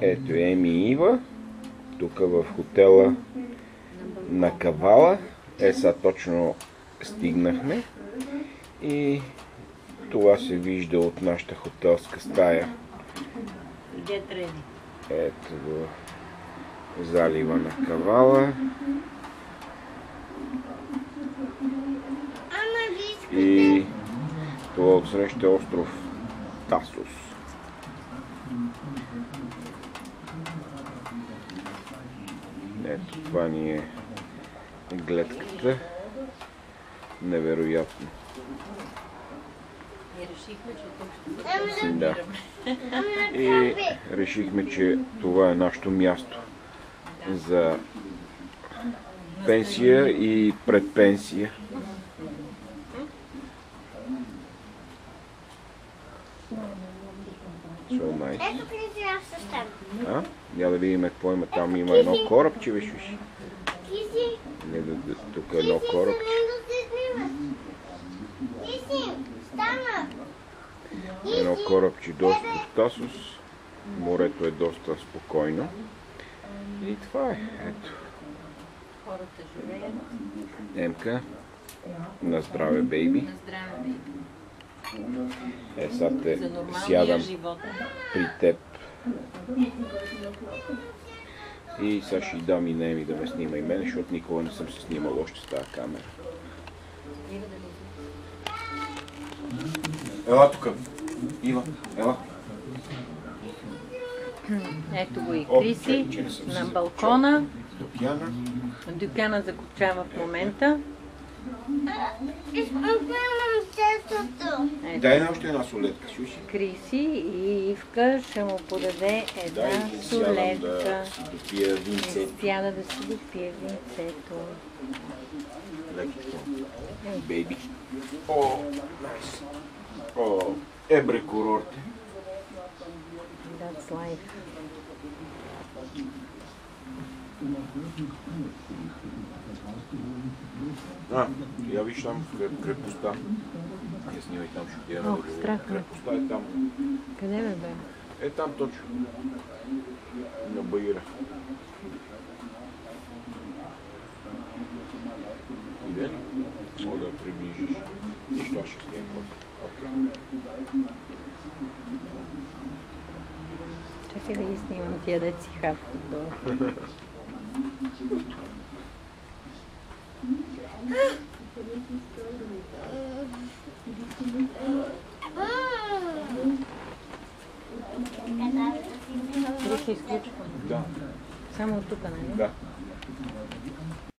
Ето Еми и Ива, тук в хотела на Кавала. Сега точно стигнахме и това се вижда от нашата хотелска стая. Ето го залива на Кавала. И това отсреща е остров Тасос. Ето това ни е гледката. Невероятно. Да. И решихме, че това е нашето място за пенсия и предпенсия. So nice. Ето Криси, аз с теб. Я да видим какво има. Там има едно корабче, виж. Криси, Тук е едно корабче. Криси, стана. Едно корабче доста в Тасос. Морето е доста спокойно. И това е. Ето. Хората живеят. Емка. На здраве, бейби. На здраве, бейби. Сега те За нормалния сядам живот. при теб. И сега ще дам и Еми да ме снима и мен, защото никога не съм се снимал още с тази камера. Ела тук. Ива, ела. Ето го и Криси на балкона. Дюкяна закопчава в момента. Искам сетото. Дай още една солетка, Сюси. Криси и Ивка ще му подаде една солетка. Да си допия винцето. Сяда да си допие винцето. Бейби. О, найс. О, ебре курорте. That's life. Я виж там крепостта. Я снимай там, ще отидем Ох, страх ме. Крепостта е там. Къде бе? Е там точно. На Баира. Иде ли? Мога да приближиш. Нищо, аз ще снимам. Чакай да ги снимам тия деци хапват долу. Дали се изключва? Да. Само от тук, нали? Да.